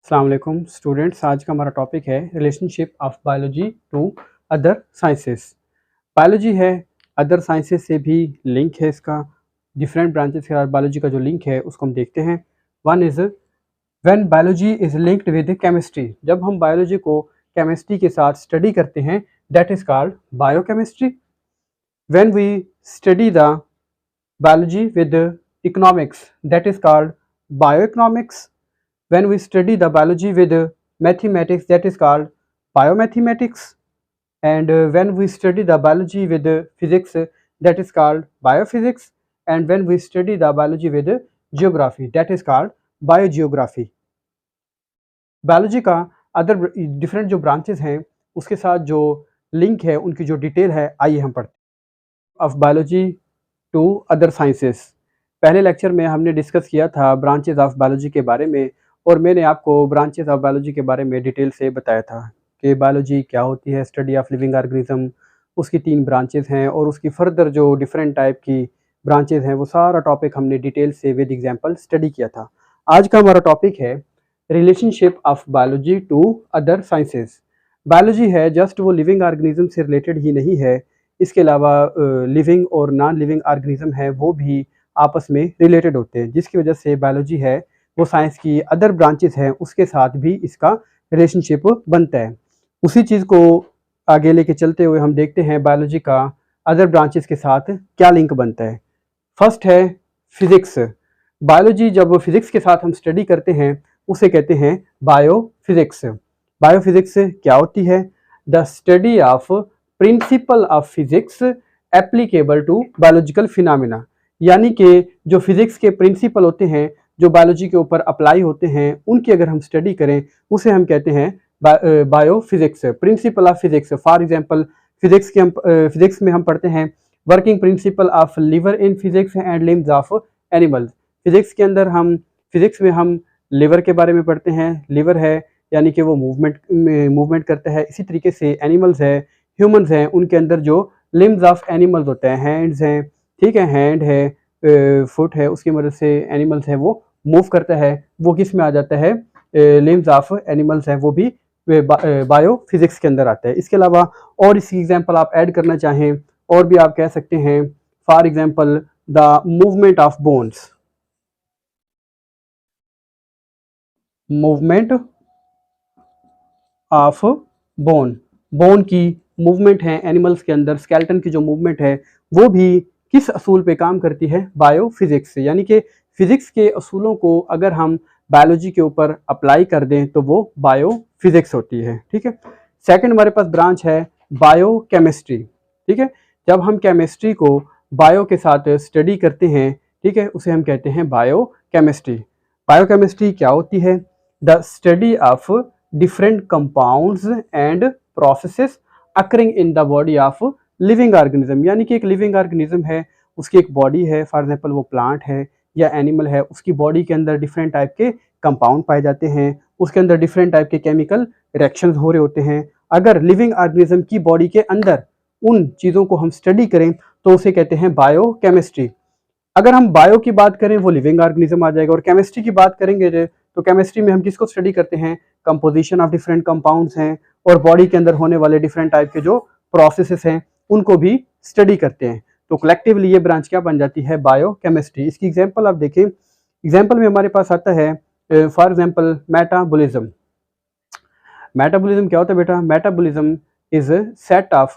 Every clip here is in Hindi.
अस्सलाम वालेकुम स्टूडेंट्स। आज का हमारा टॉपिक है relationship of biology to other sciences. Biology है, अदर साइंसेस से भी लिंक है इसका। डिफरेंट ब्रांचेस के साथ बायोलॉजी का जो लिंक है उसको हम देखते हैं। One is when biology is linked with chemistry. जब हम बायोलॉजी को केमिस्ट्री के साथ स्टडी करते हैं that is called biochemistry. When we study the biology with economics that is called bioeconomics. When we study the biology with mathematics that is called biomathematics. And when we study the biology with physics that is called biophysics. And when we study the biology with geography that is called biogeography. Biology का अदर डिफरेंट जो ब्रांचेस हैं उसके साथ जो लिंक है उनकी जो डिटेल है आइए हम पढ़ते हैं। Of biology to other sciences. पहले लेक्चर में हमने डिस्कस किया था ब्रांचेस ऑफ बायोलॉजी के बारे में और मैंने आपको ब्रांचेस ऑफ बायोलॉजी के बारे में डिटेल से बताया था कि बायोलॉजी क्या होती है, स्टडी ऑफ लिविंग ऑर्गेनिज्म, उसकी 3 ब्रांचेस हैं और उसकी फर्दर जो डिफरेंट टाइप की ब्रांचेस हैं वो सारा टॉपिक हमने डिटेल से विद एग्जांपल स्टडी किया था। आज का हमारा टॉपिक है relationship of biology to other sciences. Biology है जस्ट वो लिविंग ऑर्गेनिज्म से रिलेटेड ही नहीं है, इसके अलावा लिविंग और नॉन लिविंग ऑर्गेनिज्म है वो भी आपस में रिलेटेड होते हैं, जिसकी वजह से बायोलॉजी है वो साइंस की अदर ब्रांचेस हैं उसके साथ भी इसका रिलेशनशिप बनता है। उसी चीज़ को आगे लेके चलते हुए हम देखते हैं बायोलॉजी का अदर ब्रांचेस के साथ क्या लिंक बनता है। फर्स्ट है फिजिक्स। बायोलॉजी जब फिजिक्स के साथ हम स्टडी करते हैं उसे कहते हैं बायोफिजिक्स। बायोफिजिक्स क्या होती है? The study of principle of physics applicable to biological phenomena. यानी कि जो फिजिक्स के प्रिंसिपल होते हैं जो बायोलॉजी के ऊपर अप्लाई होते हैं उनकी अगर हम स्टडी करें उसे हम कहते हैं biophysics, principal of physics. For example physics में हम पढ़ते हैं working principle of liver in physics and limbs of animals. Physics में हम लिवर के बारे में पढ़ते हैं। लिवर है यानी कि वो मूवमेंट करता है। इसी तरीके से एनिमल्स है, ह्यूमंस हैं, उनके अंदर जो लिम्स ऑफ एनिमल्स होते हैं, हैंड्स हैं, ठीक है, हैंड है, फुट है, उसकी मदद से एनिमल्स है वो मूव करता है, वो किस में आ जाता है? लिम्स ऑफ एनिमल्स है वो भी बायोफिजिक्स के अंदर आता है। इसके अलावा और इसकी एग्जांपल आप ऐड करना चाहें और भी आप कह सकते हैं, for example the movement of bones. Movement of bone की मूवमेंट है एनिमल्स के अंदर, स्केलेटन की जो मूवमेंट है वो भी किस असूल पे काम करती है? बायोफिजिक्स से। यानी कि फिजिक्स के असूलों को अगर हम बायोलॉजी के ऊपर अप्लाई कर दें तो वो बायोफिजिक्स होती है। ठीक है। सेकंड हमारे पास ब्रांच है बायोकेमिस्ट्री। ठीक है। जब हम केमिस्ट्री को बायो के साथ स्टडी करते हैं, ठीक है, उसे हम कहते हैं बायोकेमिस्ट्री। बायोकेमिस्ट्री क्या होती है? The study of different compounds and processes occurring in the body of living organism। यानी कि एक लिविंग ऑर्गेनिज्म है, उसकी एक बॉडी है, फॉर एग्जांपल वो प्लांट है या एनिमल है, उसकी बॉडी के अंदर डिफरेंट टाइप के कंपाउंड पाए जाते हैं, उसके अंदर डिफरेंट टाइप के केमिकल रिएक्शंस हो रहे होते हैं। अगर लिविंग ऑर्गेनिज्म की बॉडी के अंदर उन चीज़ों को हम स्टडी करें तो उसे कहते हैं बायोकेमिस्ट्री। अगर हम बायो की बात करें वो लिविंग ऑर्गेनिज्म आ जाएगा, और केमिस्ट्री की बात करेंगे तो केमिस्ट्री में हम किसको स्टडी करते हैं? कंपोजिशन ऑफ डिफरेंट कंपाउंड्स हैं और बॉडी के अंदर होने वाले डिफरेंट टाइप के जो प्रोसेसेस हैं उनको भी स्टडी करते हैं। तो कलेक्टिवली ये ब्रांच क्या बन जाती है? बायोकेमिस्ट्री। इसकी एग्जांपल आप देखें, एग्जांपल में हमारे पास आता है फॉर एग्जांपल मेटाबॉलिज्म। मेटाबॉलिज्म क्या होता है बेटा? Metabolism is set of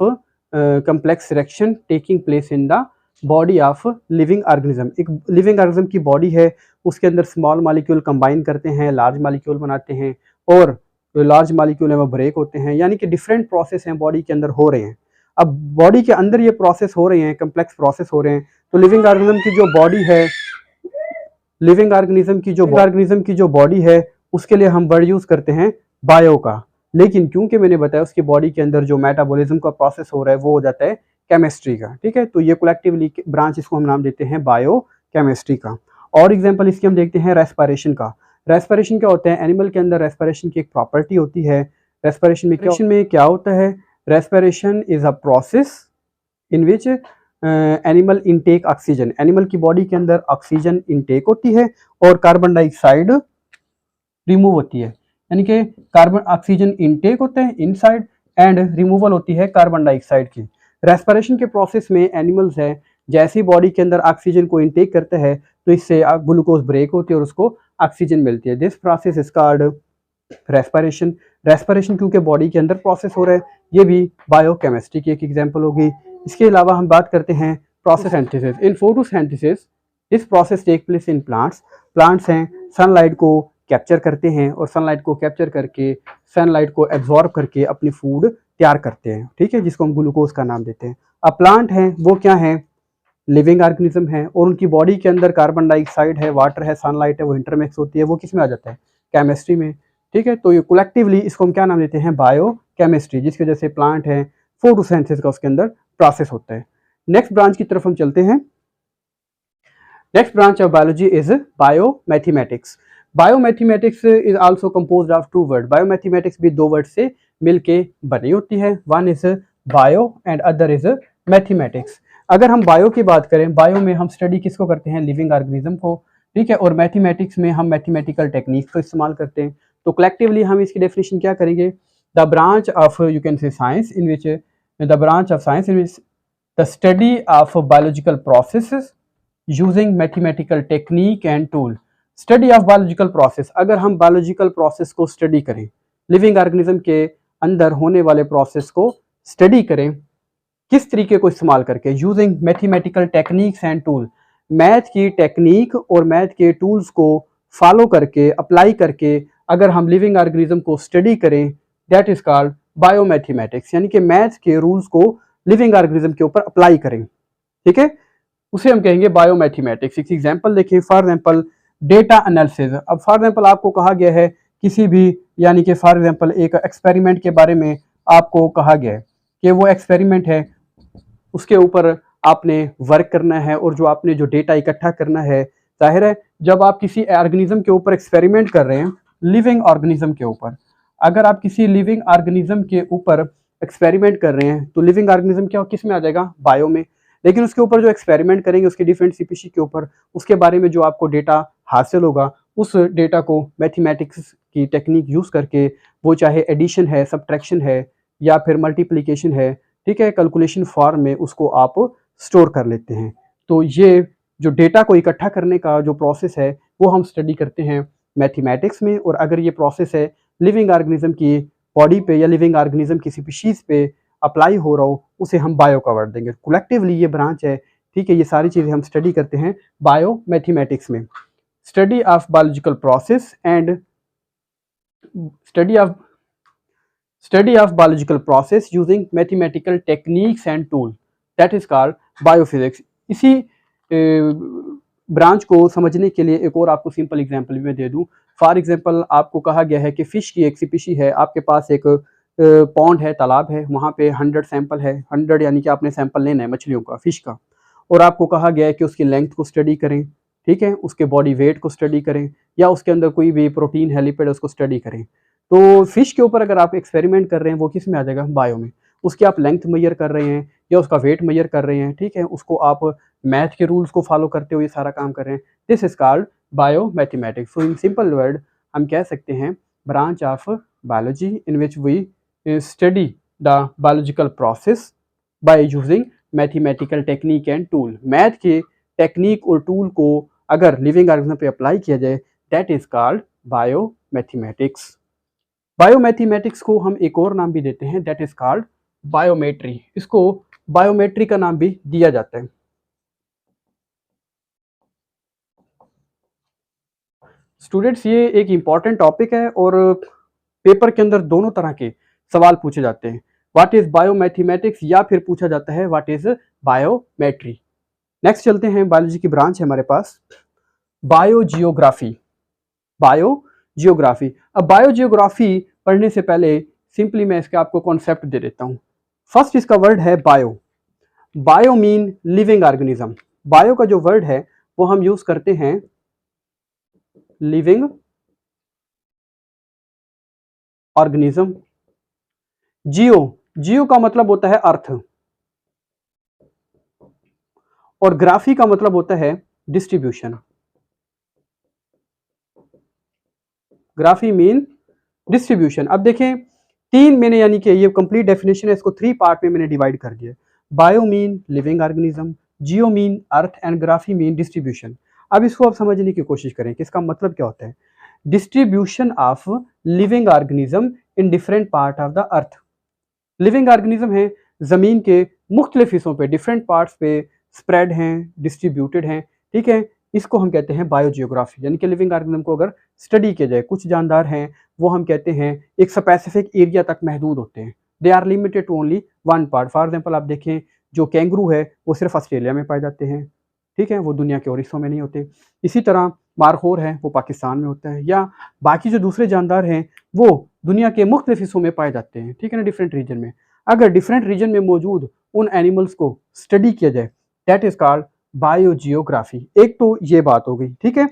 complex reaction taking place in the body of living organism. एक लिविंग ऑर्गेनिज्म की बॉडी है, उसके अंदर स्मॉल मॉलिक्यूल कंबाइन करते हैं, लार्ज मॉलिक्यूल बनाते हैं, और लार्ज मॉलिक्यूल है वो ब्रेक होते हैं। यानी कि डिफरेंट प्रोसेस हैं बॉडी के अंदर हो रहे हैं। अब बॉडी के अंदर ये प्रोसेस हो रहे हैं, कम्प्लेक्स प्रोसेस हो रहे हैं, तो लिविंग ऑर्गेनिज्म की जो बॉडी है, लिविंग ऑर्गेनिज्म की जो बॉडी है उसके लिए हम वर्ड यूज करते हैं बायो का। लेकिन क्योंकि मैंने बताया उसकी बॉडी के अंदर जो मेटाबॉलिज्म का प्रोसेस हो रहा है वो हो जाता है केमिस्ट्री का। ठीक है। तो ये कलेक्टिवली ब्रांच, इसको हम नाम देते हैं बायो केमिस्ट्री का। और एग्जांपल इसकी हम देखते हैं रेस्पिरेशन का। रेस्पिरेशन क्या होता है? एनिमल के अंदर रेस्पिरेशन की एक प्रॉपर्टी होती है। रेस्पिरेशन में क्या होता है? Respiration is a process in which animal intake oxygen. Animal की बॉडी के अंदर ऑक्सीजन इनटेक होती है और कार्बन डाइऑक्साइड रिमूव होती है। यानी कि कार्बन ऑक्सीजन इनटेक होते हैं इनसाइड एंड रिमूवल होती है कार्बन डाइऑक्साइड की। रेस्पिरेशन के प्रोसेस में एनिमल्स है जैसे बॉडी के अंदर ऑक्सीजन को इनटेक करते हैं तो इससे ग्लूकोज ब्रेक होती है और उसको ऑक्सीजन मिलती है। This process is called respiration. Respiration क्योंकि बॉडी के अंदर प्रोसेस हो रहा है, ये भी बायोकेमिस्ट्री की एक एग्जांपल होगी। इसके अलावा हम बात करते हैं photosynthesis. In photosynthesis this process take place in plants. Plants हैं सनलाइट को कैप्चर करते हैं और सनलाइट को कैप्चर करके सनलाइट को एब्जॉर्ब करके अपनी फूड तैयार करते हैं, ठीक है, जिसको हम ग्लूकोज का नाम देते हैं। अब प्लांट हैं वो क्या है, लिविंग ऑर्गेनिज्म है और उनकी बॉडी के अंदर कार्बन डाइऑक्साइड है, वाटर है, सनलाइट है, वो इंटरमिक्स होती है, वो किस में आ जाता है, केमिस्ट्री में, ठीक है। तो ये कलेक्टिवली इसको हम क्या नाम देते हैं, बायो केमिस्ट्री, जिसकी वजह से प्लांट है फोटोसिंथेसिस का उसके अंदर प्रोसेस होता है। नेक्स्ट ब्रांच की तरफ हम चलते हैं। Next branch of biology is biomathematics. Biomathematics is also composed of two word. Biomathematics भी दो वर्ड से मिलके बनी होती है, one is bio and other is mathematics. अगर हम बायो की बात करें, बायो में हम स्टडी किसको करते हैं, लिविंग ऑर्गेनिज्म को, ठीक है, और मैथमेटिक्स में हम मैथमेटिकल टेक्निक्स को इस्तेमाल करते हैं। तो कलेक्टिवली हम इसकी डेफिनेशन क्या करेंगे, the branch of you can say science in which the branch of science in which the study of biological processes using mathematical technique and tool. Study of biological process, अगर हम बायोलॉजिकल प्रोसेस को स्टडी करें, लिविंग ऑर्गेनिज्म के अंदर होने वाले प्रोसेस को स्टडी करें, किस तरीके को इस्तेमाल करके, using mathematical techniques and tool, math की टेक्निक और मैथ के टूल्स को फॉलो करके, अप्लाई करके अगर हम लिविंग ऑर्गेनिज्म को स्टडी करें, दैट इज कॉल्ड बायोमैथमेटिक्स। यानी कि मैथ के रूल्स को लिविंग ऑर्गेनिज्म के ऊपर अप्लाई करें, ठीक है, उसे हम कहेंगे बायोमैथमेटिक्स। एक एग्जांपल देखिए, फॉर एग्जांपल डेटा एनालिसिस। अब फॉर एग्जांपल आपको कहा गया है किसी भी, यानी कि फॉर एग्जांपल एक एक्सपेरिमेंट के बारे में आपको कहा गया है कि वो एक्सपेरिमेंट है, उसके ऊपर आपने वर्क करना है और जो आपने जो डेटा इकट्ठा करना है, जाहिर है जब आप किसी ऑर्गेनिज्म के ऊपर एक्सपेरिमेंट कर रहे हैं, लिविंग ऑर्गेनिज्म के ऊपर, अगर आप किसी लिविंग ऑर्गेनिज्म के ऊपर एक्सपेरिमेंट कर रहे हैं तो लिविंग ऑर्गेनिज्म क्या किस में आ जाएगा, बायो में। लेकिन उसके ऊपर जो एक्सपेरिमेंट करेंगे उसके डिफरेंट स्पीशीज के ऊपर, उसके बारे में जो आपको डेटा हासिल होगा, उस डेटा को मैथमेटिक्स की टेक्निक यूज़ करके, वो चाहे एडिशन है, सब्ट्रैक्शन है या फिर मल्टीप्लिकेशन है, ठीक है, कैलकुलेशन फॉर्म में उसको आप स्टोर कर लेते हैं। तो ये जो डेटा को इकट्ठा करने का जो प्रोसेस है वो हम स्टडी करते हैं मैथमेटिक्स में। और अगर ये प्रोसेस है लिविंग ऑर्गेनिज्म की बॉडी पे या लिविंग ऑर्गेनिज्म की स्पीशीज पे अप्लाई हो रहा हो, उसे हम बायो का वर्ड देंगे। कलेक्टिवली ये ब्रांच है, ठीक है, ये सारी चीज़ें हम स्टडी करते हैं बायो मैथमेटिक्स में। Study of biological process and study of biological process using mathematical techniques and tool, that is called biophysics. इसी ब्रांच को समझने के लिए एक और आपको सिंपल एग्जांपल भी मैं दे दूं। फॉर एग्जांपल आपको कहा गया है कि फ़िश की एक स्पीशी है, आपके पास एक पॉन्ड है, तालाब है, वहाँ पे 100 सैंपल है, 100 यानी कि आपने सैंपल लेना है मछलियों का, फिश का, और आपको कहा गया है कि उसकी लेंथ को स्टडी करें, ठीक है, उसके बॉडी वेट को स्टडी करें या उसके अंदर कोई भी प्रोटीन है, लिपिड है, उसको स्टडी करें। तो फिश के ऊपर अगर आप एक्सपेरिमेंट कर रहे हैं वो किस में आ जाएगा, बायो में। उसकी आप लेंथ मेजर कर रहे हैं या उसका वेट मेजर कर रहे हैं, ठीक है, उसको आप मैथ के रूल्स को फॉलो करते हुए सारा काम कर रहे हैं, this is called bio mathematics. So in simple word हम कह सकते हैं branch of biology in which we study the biological process by using mathematical technique and tool. Math के टेक्निक और टूल को अगर लिविंग ऑर्गेनिज्म पे अप्लाई किया जाए, that is called bio mathematics. Biomathematics को हम एक और नाम भी देते हैं, दैट इज कॉल्ड बायोमेट्री। इसको बायोमेट्री का नाम भी दिया जाता है। स्टूडेंट्स ये एक इंपॉर्टेंट टॉपिक है और पेपर के अंदर दोनों तरह के सवाल पूछे जाते हैं, व्हाट इज बायोमैथमेटिक्स या फिर पूछा जाता है व्हाट इज बायोमेट्री। नेक्स्ट चलते हैं, बायोलॉजी की ब्रांच है हमारे पास बायोजियोग्राफी। बायोजियोग्राफी, अब बायोजियोग्राफी पढ़ने से पहले सिंपली मैं इसका आपको कॉन्सेप्ट दे देता हूँ। फर्स्ट इसका वर्ड है bio. Bio mean living organism. Bio का जो वर्ड है वो हम यूज करते हैं लिविंग ऑर्गेनिज्म। जियो का मतलब होता है अर्थ और ग्राफी का मतलब होता है डिस्ट्रीब्यूशन। Graphy mean distribution. अब देखें तीन मैंने यानी कि ये कंप्लीट डेफिनेशन है, इसको 3 पार्ट में मैंने डिवाइड कर दिया। Bio mean living organism, geo mean earth and graphy mean distribution. अब इसको आप समझने की कोशिश करें कि इसका मतलब क्या होता है। Distribution of living organism in different part of the earth. Living organism है जमीन के मुख्तलिफ हिस्सों पे, डिफरेंट पार्ट्स पे स्प्रेड हैं, डिस्ट्रीब्यूटेड हैं, ठीक है। इसको हम कहते हैं बायोजियोग्राफी, यानी कि लिविंग ऑर्गेनिज्म को अगर स्टडी किया जाए, कुछ जानदार हैं वो हम कहते हैं एक स्पेसिफिक एरिया तक महदूद होते हैं, they are limited to only one part. For example आप देखें जो कैंगरू है वो सिर्फ ऑस्ट्रेलिया में पाए जाते हैं, ठीक है, वो दुनिया के और हिस्सों में नहीं होते। इसी तरह मारखोर है वो पाकिस्तान में होता है, या बाकी जो दूसरे जानदार हैं वो दुनिया के मुख्तलिफ हिस्सों में पाए जाते हैं, ठीक है ना, डिफरेंट रीजन में। अगर डिफरेंट रीजन में मौजूद उन एनिमल्स को स्टडी किया जाए, दैट इज कॉल्ड बायोजियोग्राफी। एक तो ये बात हो गई, ठीक है।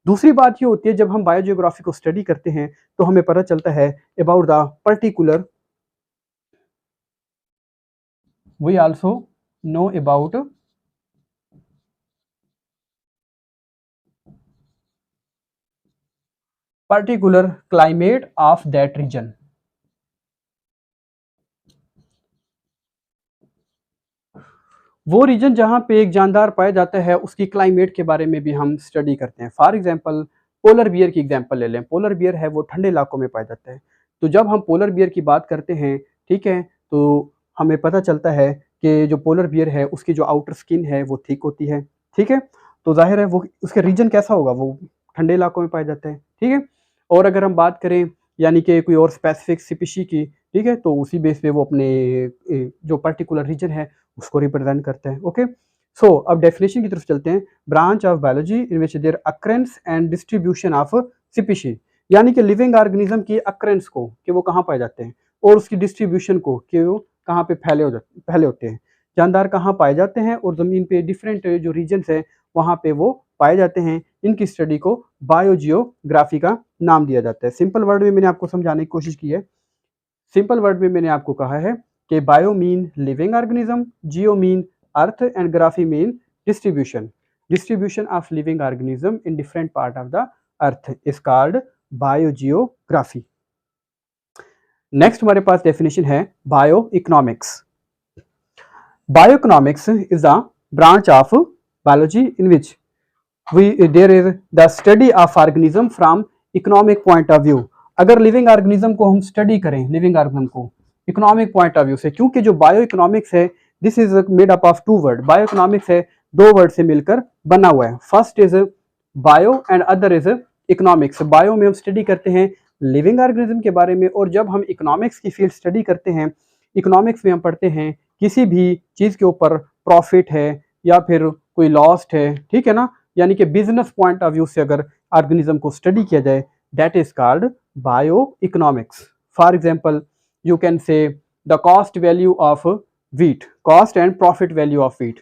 दूसरी बात ये होती है जब हम बायोजियोग्राफी को स्टडी करते हैं तो हमें पता चलता है about the particular, we also know about particular climate of that region. वो रीजन जहाँ पे एक जानदार पाया जाता है उसकी क्लाइमेट के बारे में भी हम स्टडी करते हैं। फॉर एग्जांपल पोलर बियर की एग्जांपल ले लें। पोलर बियर है वो ठंडे इलाकों में पाया जाता है। तो जब हम पोलर बियर की बात करते हैं, ठीक है, तो हमें पता चलता है कि जो पोलर बियर है उसकी जो आउटर स्किन है वो थिक होती है, ठीक है। तो जाहिर है वो उसका रीजन कैसा होगा, वो ठंडे इलाकों में पाया जाता है, ठीक है। और अगर हम बात करें यानी कि कोई और स्पेसिफिक स्पीशी की, ठीक है, तो उसी बेस पे वो अपने जो पर्टिकुलर रीजन है उसको रिप्रेजेंट करता है। ओके, सो अब डेफिनेशन की तरफ चलते हैं। Branch of biology in which there occurrence and distribution of species, यानी कि लिविंग ऑर्गेनिज्म की अक्रेंस को कि वो कहाँ पाए जाते हैं, और उसकी डिस्ट्रीब्यूशन को कि वो कहाँ पे फैले होते हैं, जानदार कहाँ पाए जाते हैं, और ज़मीन पे डिफरेंट जो रीजन्स हैं वहाँ पे वो पाए जाते हैं। इनकी स्टडी को बायोजियोग्राफी का नाम दिया जाता है। सिंपल वर्ड में मैंने आपको समझाने की कोशिश की है। सिंपल वर्ड में मैंने आपको कहा है कि bio mean living organism, geo mean earth and graphy mean distribution. Distribution of living organism in different part of the earth is called biogeography. Next हमारे पास डेफिनेशन है bio economics. Bioeconomics is a branch of biology in which there is the study of organism from economic point of view. अगर लिविंग ऑर्गेनिज्म को हम स्टडी करें, लिविंग ऑर्गेनिज्म को इकोनॉमिक पॉइंट ऑफ व्यू से, क्योंकि जो बायो इकोनॉमिक्स है this is made up of two word. Bio economics है दो वर्ड से मिलकर बना हुआ है। First is bio and other is economics. Bio में हम स्टडी करते हैं लिविंग ऑर्गेनिज्म के बारे में, और जब हम इकोनॉमिक्स की फील्ड स्टडी करते हैं, इकोनॉमिक्स में हम पढ़ते हैं किसी भी चीज़ के ऊपर प्रॉफिट है या फिर कोई लॉस्ट है, ठीक है ना, यानी कि बिजनेस पॉइंट ऑफ व्यू से अगर ऑर्गेनिज्म को स्टडी किया जाए that is called bio economics. For example you can say the cost value of wheat, cost and profit value of wheat,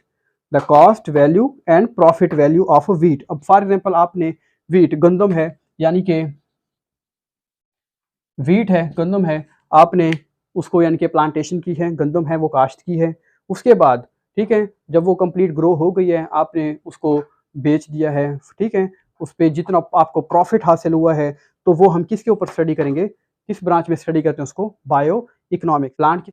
the cost value and profit value of wheat। अब फॉर एग्जाम्पल आपने wheat गंदम है, यानी कि wheat है गंदम है, आपने उसको यानी कि प्लांटेशन की है, गंदम है वो काश्त की है, उसके बाद ठीक है जब वो कंप्लीट ग्रो हो गई है आपने उसको बेच दिया है, ठीक है, उस पर जितना आपको प्रॉफिट हासिल हुआ है तो वो हम किसके ऊपर स्टडी करेंगे, किस ब्रांच में स्टडी करते हैं उसको, बायो इकोनॉमिक। प्लांट